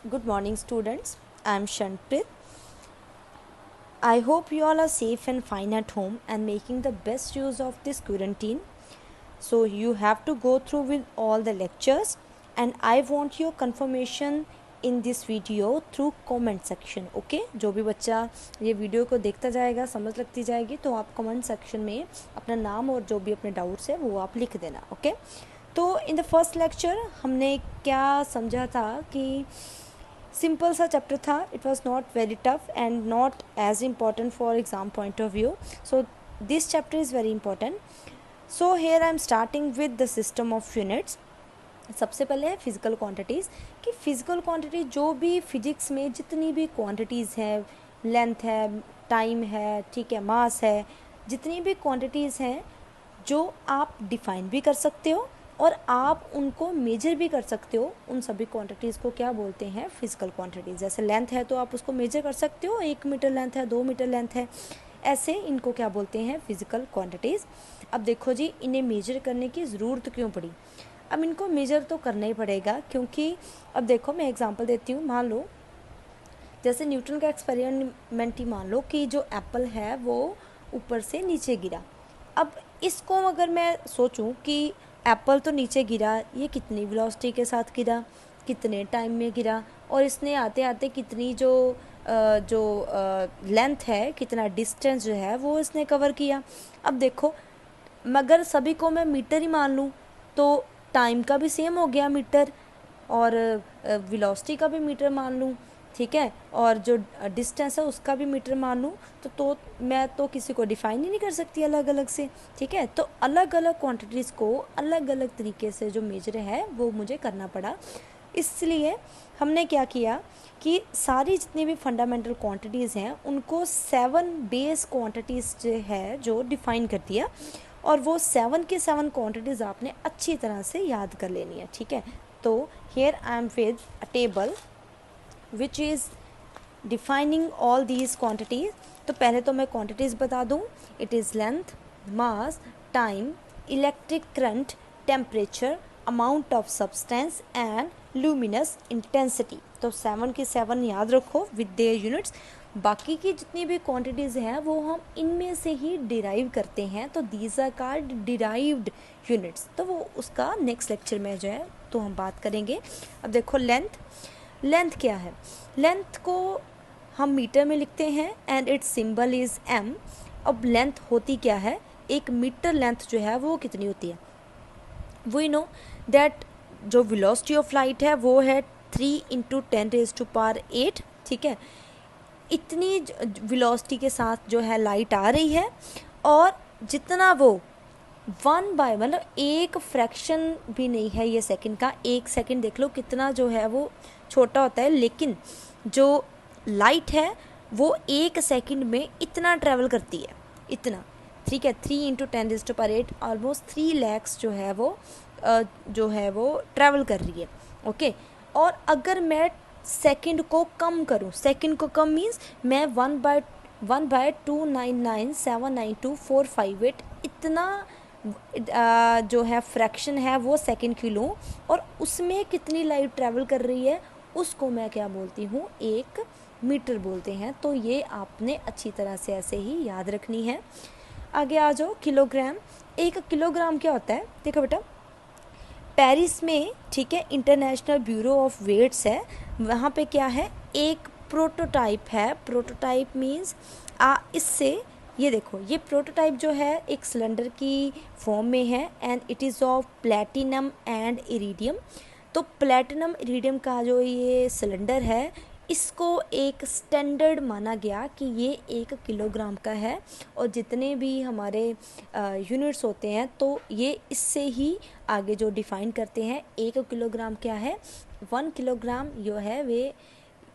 Good morning, students. I am Shanprit. I hope you all are safe and fine at home and making the best use of this quarantine. So, you have to go through with all the lectures, and I want your confirmation in this video through comment section. Okay, जो भी बच्चा ये video को देखता जाएगा, समझ लगती जाएगी, तो आप कमेंट सेक्शन में अपना नाम और जो भी अपने डाउट्स है वो आप लिख देना. ओके, तो इन द फर्स्ट लेक्चर हमने क्या समझा था कि सिंपल सा चैप्टर था. It was not very tough and not as important for exam point of view. So this chapter is very important. So here I am starting with the system of units. सबसे पहले है physical quantities. कि physical quantity जो भी physics में जितनी भी quantities हैं, लेंथ है, टाइम है, ठीक है, मास है, जितनी भी क्वांटिटीज़ हैं जो आप डिफ़ाइन भी कर सकते हो और आप उनको मेजर भी कर सकते हो, उन सभी क्वांटिटीज़ को क्या बोलते हैं? Physical quantities. जैसे लेंथ है तो आप उसको मेजर कर सकते हो, 1 मीटर लेंथ है, 2 मीटर लेंथ है, ऐसे इनको क्या बोलते हैं? Physical quantities. अब देखो जी, इन्हें मेजर करने की ज़रूरत क्यों पड़ी? अब इनको मेजर तो करना ही पड़ेगा, क्योंकि अब देखो मैं एग्जांपल देती हूँ. मान लो जैसे न्यूटन का एक्सपेरिमेंट ही मान लो कि जो एप्पल है वो ऊपर से नीचे गिरा. अब इसको अगर मैं सोचूं कि एप्पल तो नीचे गिरा, ये कितनी वेलोसिटी के साथ गिरा, कितने टाइम में गिरा, और इसने आते आते कितनी जो लेंथ है, कितना डिस्टेंस जो है वो इसने कवर किया. अब देखो, मगर सभी को मैं मीटर ही मान लूँ तो टाइम का भी सेम हो गया मीटर, और वेलोसिटी का भी मीटर मान लूँ, ठीक है, और जो डिस्टेंस है उसका भी मीटर मान लूँ, तो मैं तो किसी को डिफ़ाइन ही नहीं कर सकती अलग अलग से. ठीक है, तो अलग अलग क्वांटिटीज़ को अलग अलग तरीके से जो मेजर है वो मुझे करना पड़ा. इसलिए हमने क्या किया कि सारी जितनी भी फंडामेंटल क्वांटिटीज़ हैं उनको 7 बेस क्वांटिटीज़ जो है जो डिफ़ाइन कर दिया, और वो 7 की 7 क्वांटिटीज़ आपने अच्छी तरह से याद कर लेनी है. ठीक है, तो hair I am with a table which is defining all these quantities. तो पहले तो मैं क्वांटिटीज़ बता दूँ. It is length, mass, time, electric current, temperature, amount of substance and luminous intensity. तो 7 की 7 याद रखो विद देयर यूनिट्स. बाकी की जितनी भी क्वांटिटीज़ हैं वो हम इनमें से ही डिराइव करते हैं, तो these are called derived units. तो वो उसका नेक्स्ट लेक्चर में जो है तो हम बात करेंगे. अब देखो लेंथ क्या है? लेंथ को हम मीटर में लिखते हैं and it's symbol is m. अब लेंथ होती क्या है? 1 मीटर लेंथ जो है वो कितनी होती है? वी नो दैट जो वेलोसिटी ऑफ लाइट है वो है 3 × 10⁸ ठीक है, इतनी वेलोसिटी के साथ जो है लाइट आ रही है, और जितना वो 1 बाय मतलब एक फ्रैक्शन भी नहीं है ये सेकंड का. 1 सेकंड देख लो कितना जो है वो छोटा होता है, लेकिन जो लाइट है वो 1 सेकंड में इतना ट्रैवल करती है, इतना. ठीक है, 3 × 10⁸ ऑलमोस्ट 3 lakhs जो है वो ट्रैवल कर रही है. ओके, और अगर मैं सेकंड को कम करूं, सेकंड को कम मीन्स मैं 1/299,792,458 इतना जो है फ्रैक्शन है वो सेकंड की लूँ, और उसमें कितनी लाइट ट्रैवल कर रही है उसको मैं क्या बोलती हूँ? 1 मीटर बोलते हैं. तो ये आपने अच्छी तरह से ऐसे ही याद रखनी है. आगे आ जाओ. किलोग्राम. 1 किलोग्राम क्या होता है? देखो बेटा, पेरिस में, ठीक है, इंटरनेशनल ब्यूरो ऑफ वेट्स है, वहाँ पे क्या है? एक प्रोटोटाइप है. प्रोटोटाइप मीन्स इससे ये देखो, ये प्रोटोटाइप जो है एक सिलेंडर की फॉर्म में है and it is of platinum and iridium. तो प्लेटिनम इरिडियम का जो ये सिलेंडर है इसको एक स्टैंडर्ड माना गया कि ये 1 किलोग्राम का है, और जितने भी हमारे यूनिट्स होते हैं तो ये इससे ही आगे जो डिफ़ाइन करते हैं. 1 किलोग्राम क्या है? 1 किलोग्राम जो है वे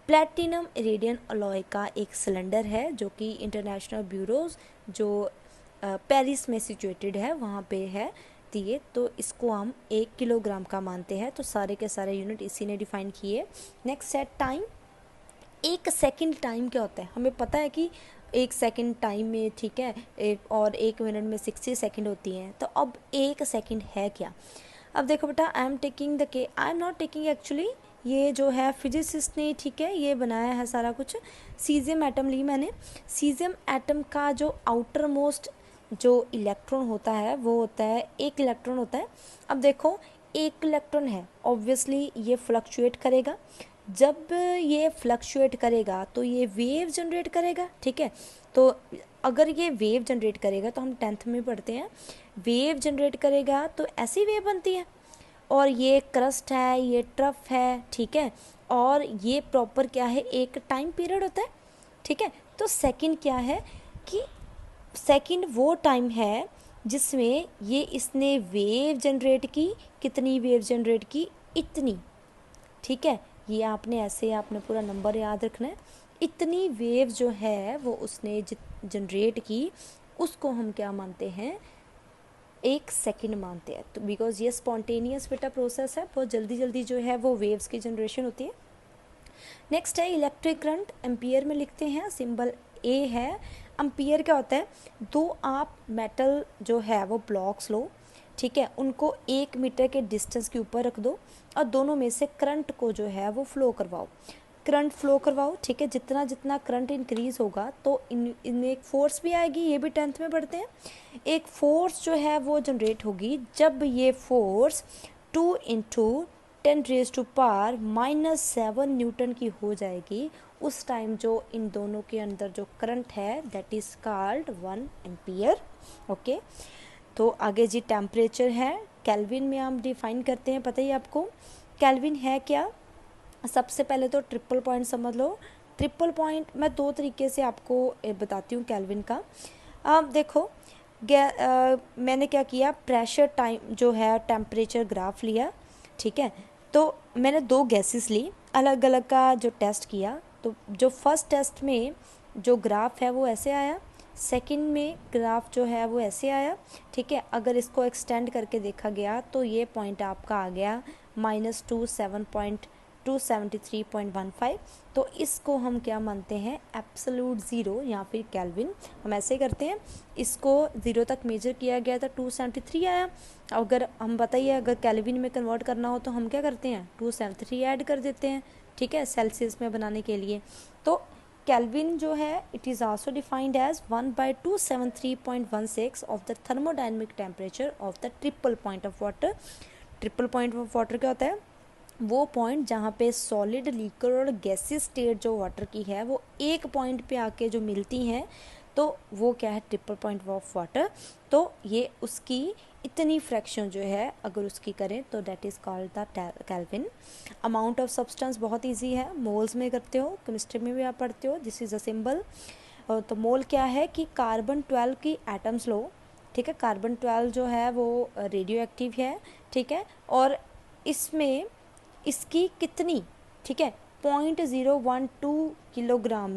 प्लेटिनम इरिडियम अलॉय का एक सिलेंडर है जो कि इंटरनेशनल ब्यूरोज जो पेरिस में सिचुएटेड है वहाँ पे है दिए. तो इसको हम 1 किलोग्राम का मानते हैं. तो सारे के सारे यूनिट इसी ने डिफ़ाइन किए. नेक्स्ट है टाइम. 1 सेकंड टाइम क्या होता है? हमें पता है कि 1 सेकंड टाइम में, ठीक है, और 1 मिनट में 60 सेकंड होती हैं. तो अब 1 सेकंड है क्या? अब देखो बेटा, I am not taking actually ये जो है फिजिसिस्ट ने, ठीक है, ये बनाया है सारा कुछ। सीजियम एटम ली मैंने। सीजियम एटम का जो आउटर मोस्ट जो इलेक्ट्रॉन होता है वो होता है, एक इलेक्ट्रॉन होता है। अब देखो एक इलेक्ट्रॉन है, ऑब्वियसली ये फ्लक्चुएट करेगा। जब ये फ्लक्चुएट करेगा तो ये वेव जनरेट करेगा, ठीक है। तो अगर ये वेव जनरेट करेगा, तो हम 10th में पढ़ते हैं, वेव जनरेट करेगा तो ऐसी वेव बनती है। और ये क्रस्ट है, ये ट्रफ है, ठीक है। और ये प्रॉपर क्या है, एक टाइम पीरियड होता है, ठीक है। तो सेकंड क्या है कि सेकंड वो टाइम है जिसमें ये इसने वेव जनरेट की। कितनी वेव जनरेट की, इतनी, ठीक है। ये आपने ऐसे, आपने पूरा नंबर याद रखना है। इतनी वेव जो है वो उसने जनरेट की, उसको हम क्या मानते हैं, एक सेकंड मानते हैं। तो बिकॉज ये स्पॉन्टेनियस बेटा प्रोसेस है, बहुत जल्दी जल्दी जो है वो वेव्स की जनरेशन होती है। नेक्स्ट है इलेक्ट्रिक करंट, एम्पियर में लिखते हैं, सिंबल ए है। एम्पियर क्या होता है, दो आप मेटल जो है वो ब्लॉक्स लो, ठीक है, उनको 1 मीटर के डिस्टेंस के ऊपर रख दो और दोनों में से करंट को जो है वो फ्लो करवाओ, करंट फ्लो करवाओ, ठीक है। जितना जितना करंट इंक्रीज होगा तो इनमें एक फोर्स भी आएगी, ये भी 10th में पढ़ते हैं। एक फोर्स जो है वो जनरेट होगी जब ये फोर्स 2 × 10⁻⁻⁷ न्यूटन की हो जाएगी। उस टाइम जो इन दोनों के अंदर जो करंट है that is called 1 ampere. Okay, तो आगे जी टेम्परेचर है, केल्विन में हम डिफाइन करते हैं, पता ही आपको केल्विन है क्या। सबसे पहले तो ट्रिपल पॉइंट समझ लो। ट्रिपल पॉइंट मैं दो तरीके से आपको बताती हूँ केल्विन का। अब देखो मैंने क्या किया, प्रेशर टाइम जो है टेम्परेचर ग्राफ लिया, ठीक है। तो मैंने दो गैसेस ली, अलग अलग का जो टेस्ट किया। तो जो फर्स्ट टेस्ट में जो ग्राफ है वो ऐसे आया, सेकंड में ग्राफ जो है वो ऐसे आया, ठीक है। अगर इसको एक्सटेंड करके देखा गया तो ये पॉइंट आपका आ गया -273.15। तो इसको हम क्या मानते हैं, एब्सोल्यूट ज़ीरो या फिर केल्विन। हम ऐसे करते हैं, इसको 0 तक मेजर किया गया था, 273 आया। अगर हम बताइए अगर केल्विन में कन्वर्ट करना हो तो हम क्या करते हैं, 273 ऐड कर देते हैं, ठीक है, सेल्सियस में बनाने के लिए। तो केल्विन जो है it is also defined as 1/273.16 of the thermodynamic temperature of the triple point of water. Triple point of water क्या होता है, वो पॉइंट जहाँ पे सॉलिड, लिक्विड और गैसी स्टेट जो वाटर की है वो एक पॉइंट पे आके जो मिलती हैं, तो वो क्या है, ट्रिपल पॉइंट ऑफ वाटर। तो ये उसकी इतनी फ्रैक्शन जो है अगर उसकी करें तो that is called the kelvin. Amount of substance बहुत इजी है, मोल्स में करते हो, केमिस्ट्री में भी आप पढ़ते हो, दिस इज़ अ सिंबल। तो मोल क्या है कि कार्बन 12 की एटम्स लो, ठीक है। कार्बन 12 जो है वो रेडियो एक्टिव है, ठीक है। और इसमें इसकी कितनी, ठीक है, 0.012 किलोग्राम में